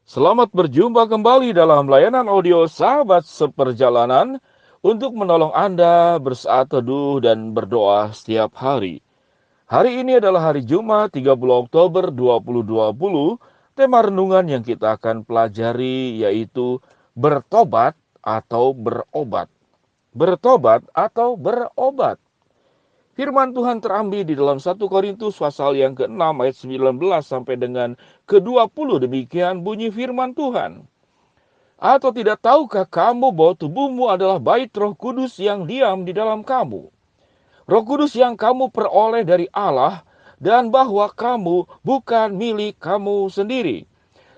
Selamat berjumpa kembali dalam layanan audio Sahabat Seperjalanan untuk menolong Anda bersaat teduh dan berdoa setiap hari. Hari ini adalah hari Jumat 30 Oktober 2020. Tema renungan yang kita akan pelajari yaitu bertobat atau berobat. Bertobat atau berobat. Firman Tuhan terambil di dalam 1 Korintus pasal yang ke-6 ayat 19 sampai dengan ke-20. Demikian bunyi firman Tuhan. Atau tidak tahukah kamu bahwa tubuhmu adalah bait Roh Kudus yang diam di dalam kamu? Roh Kudus yang kamu peroleh dari Allah, dan bahwa kamu bukan milik kamu sendiri.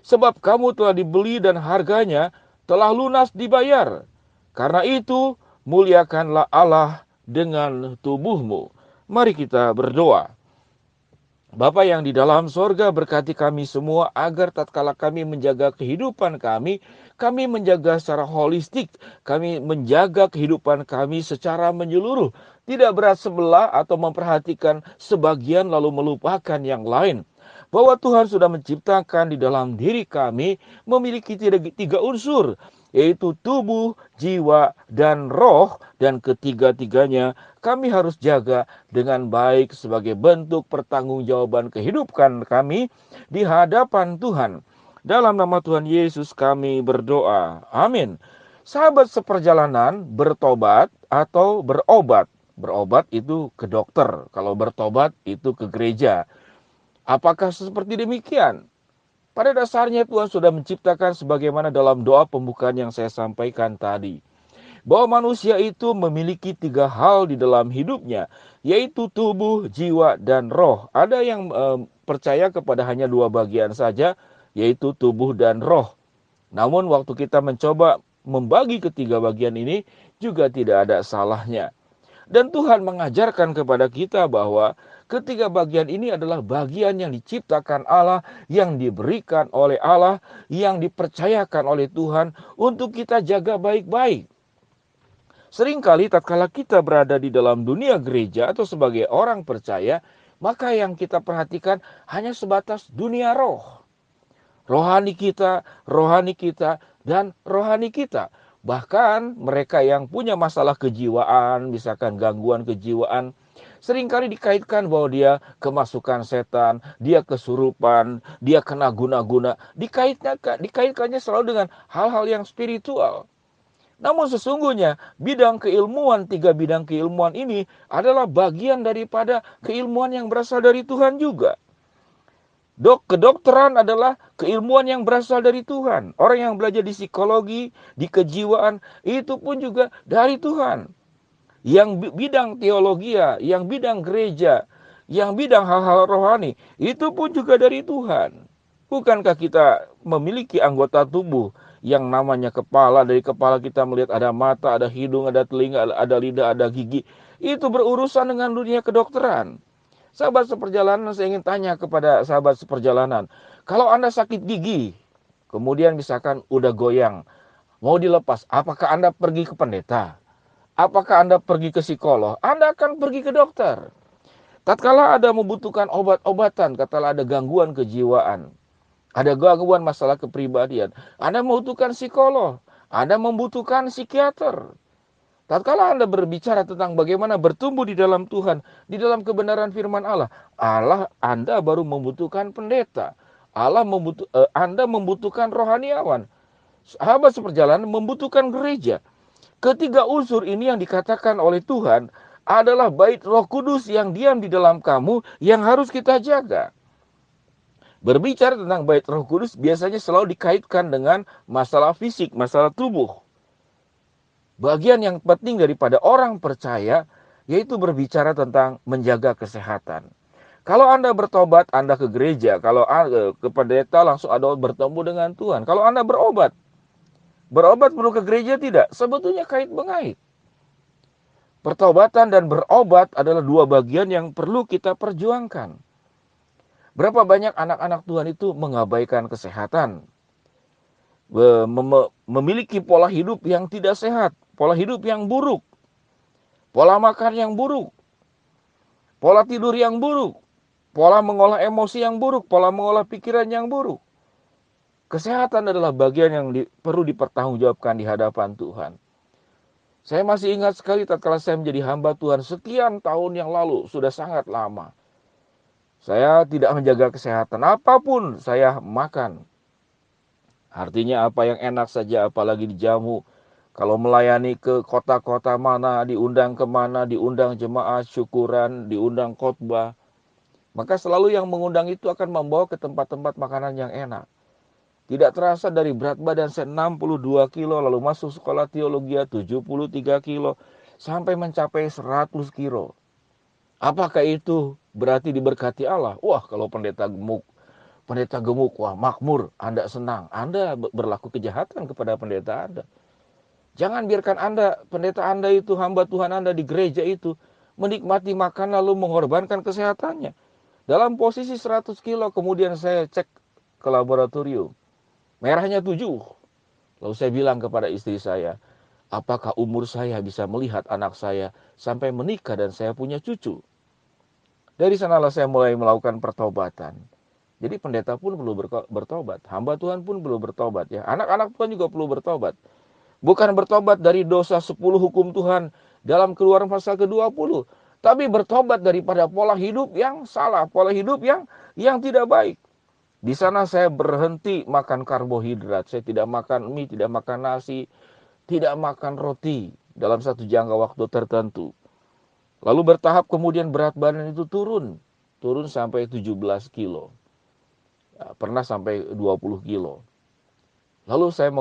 Sebab kamu telah dibeli dan harganya telah lunas dibayar. Karena itu, muliakanlah Allah dengan tubuhmu. Mari kita berdoa. Bapa yang di dalam sorga, berkati kami semua agar tatkala kami menjaga kehidupan kami menjaga secara holistik, kami menjaga kehidupan kami secara menyeluruh, tidak berat sebelah atau memperhatikan sebagian lalu melupakan yang lain. Bahwa Tuhan sudah menciptakan di dalam diri kami memiliki tiga unsur, yaitu tubuh, jiwa, dan roh, dan ketiga-tiganya kami harus jaga dengan baik sebagai bentuk pertanggungjawaban kehidupan kami di hadapan Tuhan. Dalam nama Tuhan Yesus kami berdoa. Amin. Sahabat seperjalanan, bertobat atau berobat. Berobat itu ke dokter, kalau bertobat itu ke gereja. Apakah seperti demikian? Pada dasarnya Tuhan sudah menciptakan sebagaimana dalam doa pembukaan yang saya sampaikan tadi, bahwa manusia itu memiliki tiga hal di dalam hidupnya, yaitu tubuh, jiwa, dan roh. Ada yang percaya kepada hanya dua bagian saja, yaitu tubuh dan roh. Namun waktu kita mencoba membagi ketiga bagian ini juga tidak ada salahnya. Dan Tuhan mengajarkan kepada kita bahwa ketiga bagian ini adalah bagian yang diciptakan Allah, yang diberikan oleh Allah, yang dipercayakan oleh Tuhan untuk kita jaga baik-baik. Seringkali tatkala kita berada di dalam dunia gereja atau sebagai orang percaya, maka yang kita perhatikan hanya sebatas dunia roh. Rohani kita, dan rohani kita. Bahkan mereka yang punya masalah kejiwaan, misalkan gangguan kejiwaan, seringkali dikaitkan bahwa dia kemasukan setan, dia kesurupan, dia kena guna-guna. Dikaitkannya selalu dengan hal-hal yang spiritual. Namun sesungguhnya tiga bidang keilmuan ini adalah bagian daripada keilmuan yang berasal dari Tuhan juga. Kedokteran adalah keilmuan yang berasal dari Tuhan. Orang yang belajar di psikologi, di kejiwaan, itu pun juga dari Tuhan. Yang bidang teologi, yang bidang gereja, yang bidang hal-hal rohani, itu pun juga dari Tuhan. Bukankah kita memiliki anggota tubuh yang namanya kepala? Dari kepala kita melihat ada mata, ada hidung, ada telinga, ada lidah, ada gigi. Itu berurusan dengan dunia kedokteran. Sahabat seperjalanan, saya ingin tanya kepada sahabat seperjalanan. Kalau Anda sakit gigi, kemudian misalkan udah goyang, mau dilepas, apakah Anda pergi ke pendeta? Apakah Anda pergi ke psikolog? Anda akan pergi ke dokter. Tatkala Anda membutuhkan obat-obatan, katakanlah ada gangguan kejiwaan, ada gangguan masalah kepribadian, Anda membutuhkan psikolog, Anda membutuhkan psikiater. Tatkala Anda berbicara tentang bagaimana bertumbuh di dalam Tuhan, di dalam kebenaran firman Allah, Anda baru membutuhkan pendeta. Anda membutuhkan rohaniawan. Sahabat seperjalanan membutuhkan gereja. Ketiga unsur ini yang dikatakan oleh Tuhan adalah bait Roh Kudus yang diam di dalam kamu yang harus kita jaga. Berbicara tentang bait Roh Kudus biasanya selalu dikaitkan dengan masalah fisik, masalah tubuh. Bagian yang penting daripada orang percaya yaitu berbicara tentang menjaga kesehatan. Kalau Anda bertobat, Anda ke gereja. Kalau ke pendeta, langsung Anda bertemu dengan Tuhan. Kalau Anda berobat perlu ke gereja tidak? Sebetulnya kait-mengait. Pertobatan dan berobat adalah dua bagian yang perlu kita perjuangkan. Berapa banyak anak-anak Tuhan itu mengabaikan kesehatan, memiliki pola hidup yang tidak sehat, pola hidup yang buruk, pola makan yang buruk, pola tidur yang buruk, pola mengolah emosi yang buruk, pola mengolah pikiran yang buruk. Kesehatan adalah bagian yang perlu dipertanggungjawabkan di hadapan Tuhan. Saya masih ingat sekali tatkala saya menjadi hamba Tuhan sekian tahun yang lalu, sudah sangat lama. Saya tidak menjaga kesehatan, apapun saya makan. Artinya apa yang enak saja, apalagi dijamu. Kalau melayani ke kota-kota mana, diundang kemana, diundang jemaat, syukuran, diundang khotbah. Maka selalu yang mengundang itu akan membawa ke tempat-tempat makanan yang enak. Tidak terasa dari berat badan saya 62 kilo, lalu masuk sekolah teologi 73 kilo, sampai mencapai 100 kilo. Apakah itu berarti diberkati Allah? Wah, kalau pendeta gemuk, wah makmur, Anda senang. Anda berlaku kejahatan kepada pendeta Anda. Jangan biarkan pendeta Anda itu, hamba Tuhan Anda di gereja itu, menikmati makan lalu mengorbankan kesehatannya. Dalam posisi 100 kilo, kemudian saya cek ke laboratorium. Merahnya 7. Lalu saya bilang kepada istri saya, apakah umur saya bisa melihat anak saya sampai menikah dan saya punya cucu? Dari sanalah saya mulai melakukan pertobatan. Jadi pendeta pun perlu bertobat, hamba Tuhan pun perlu bertobat ya. Anak-anak Tuhan juga perlu bertobat. Bukan bertobat dari dosa 10 hukum Tuhan dalam Keluaran pasal ke-20, tapi bertobat daripada pola hidup yang salah, pola hidup yang tidak baik. Di sana saya berhenti makan karbohidrat. Saya tidak makan mie, tidak makan nasi, tidak makan roti dalam satu jangka waktu tertentu. Lalu bertahap kemudian berat badan itu turun sampai 17 kilo. Ya, pernah sampai 20 kilo. Lalu saya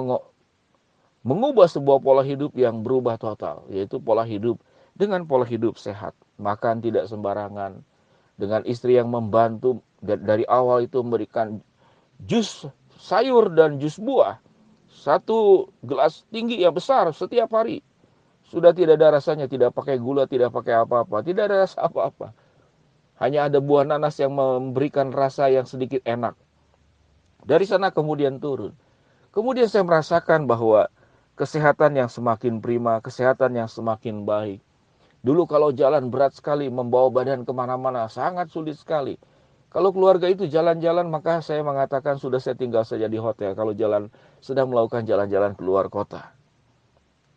mengubah sebuah pola hidup yang berubah total, yaitu pola hidup dengan pola hidup sehat. Makan tidak sembarangan, dengan istri yang membantu dari awal itu memberikan jus sayur dan jus buah. 1 gelas tinggi yang besar setiap hari. Sudah tidak ada rasanya, tidak pakai gula, tidak pakai apa-apa, tidak ada rasa apa-apa. Hanya ada buah nanas yang memberikan rasa yang sedikit enak. Dari sana kemudian turun. Kemudian saya merasakan bahwa kesehatan yang semakin prima, kesehatan yang semakin baik. Dulu kalau jalan berat sekali, membawa badan kemana-mana, sangat sulit sekali. Kalau keluarga itu jalan-jalan, maka saya mengatakan sudah saya tinggal saja di hotel. Kalau sedang melakukan jalan-jalan keluar kota.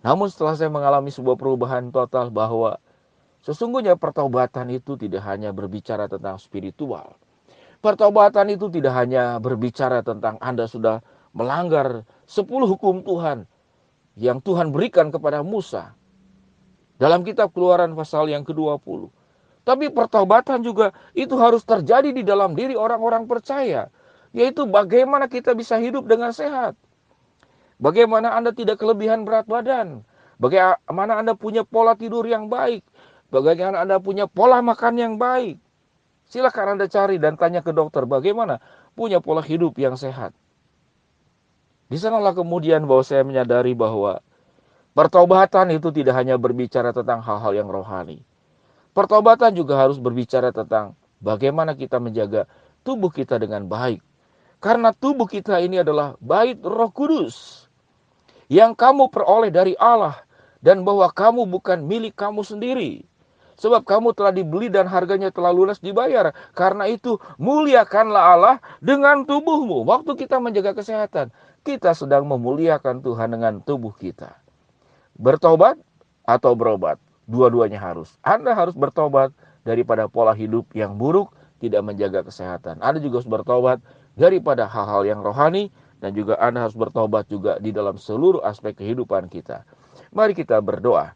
Namun setelah saya mengalami sebuah perubahan total bahwa sesungguhnya pertobatan itu tidak hanya berbicara tentang spiritual. Pertobatan itu tidak hanya berbicara tentang Anda sudah melanggar 10 hukum Tuhan yang Tuhan berikan kepada Musa dalam kitab Keluaran pasal yang ke-20. Tapi pertobatan juga itu harus terjadi di dalam diri orang-orang percaya. Yaitu bagaimana kita bisa hidup dengan sehat. Bagaimana Anda tidak kelebihan berat badan. Bagaimana Anda punya pola tidur yang baik. Bagaimana Anda punya pola makan yang baik. Silakan Anda cari dan tanya ke dokter bagaimana punya pola hidup yang sehat. Di sanalah kemudian bahwa saya menyadari bahwa pertobatan itu tidak hanya berbicara tentang hal-hal yang rohani. Pertobatan juga harus berbicara tentang bagaimana kita menjaga tubuh kita dengan baik. Karena tubuh kita ini adalah bait Roh Kudus yang kamu peroleh dari Allah dan bahwa kamu bukan milik kamu sendiri. Sebab kamu telah dibeli dan harganya telah lunas dibayar. Karena itu muliakanlah Allah dengan tubuhmu. Waktu kita menjaga kesehatan, kita sedang memuliakan Tuhan dengan tubuh kita. Bertobat atau berobat, dua-duanya harus. Anda harus bertobat daripada pola hidup yang buruk, tidak menjaga kesehatan. Anda juga harus bertobat daripada hal-hal yang rohani, dan juga Anda harus bertobat juga di dalam seluruh aspek kehidupan kita. Mari kita berdoa.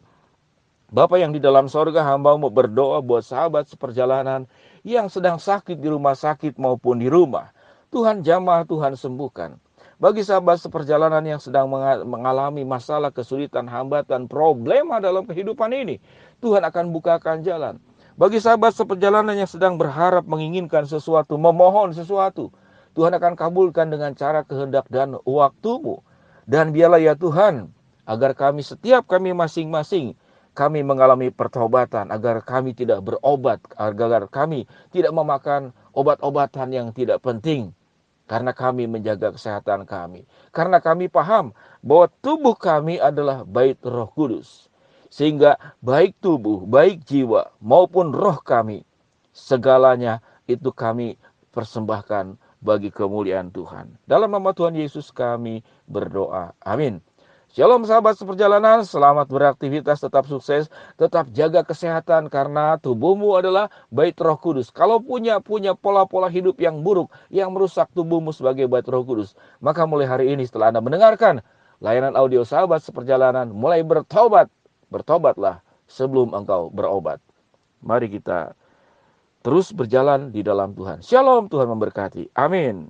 Bapa yang di dalam sorga, hamba-Mu berdoa buat sahabat seperjalanan yang sedang sakit di rumah sakit maupun di rumah. Tuhan jamah, Tuhan sembuhkan. Bagi sahabat seperjalanan yang sedang mengalami masalah, kesulitan, hambatan, problema dalam kehidupan ini, Tuhan akan bukakan jalan. Bagi sahabat seperjalanan yang sedang berharap, menginginkan sesuatu, memohon sesuatu, Tuhan akan kabulkan dengan cara kehendak dan waktu-Mu. Dan biarlah ya Tuhan, agar setiap kami masing-masing, kami mengalami pertobatan, agar kami tidak berobat, agar kami tidak memakan obat-obatan yang tidak penting. Karena kami menjaga kesehatan kami. Karena kami paham bahwa tubuh kami adalah bait Roh Kudus. Sehingga baik tubuh, baik jiwa maupun roh kami, segalanya itu kami persembahkan bagi kemuliaan Tuhan. Dalam nama Tuhan Yesus kami berdoa. Amin. Shalom sahabat seperjalanan, selamat beraktivitas, tetap sukses, tetap jaga kesehatan karena tubuhmu adalah bait Roh Kudus. Kalau punya pola-pola hidup yang buruk, yang merusak tubuhmu sebagai bait Roh Kudus, maka mulai hari ini setelah Anda mendengarkan layanan audio sahabat seperjalanan, mulai bertobat. Bertobatlah sebelum engkau berobat. Mari kita terus berjalan di dalam Tuhan. Shalom, Tuhan memberkati. Amin.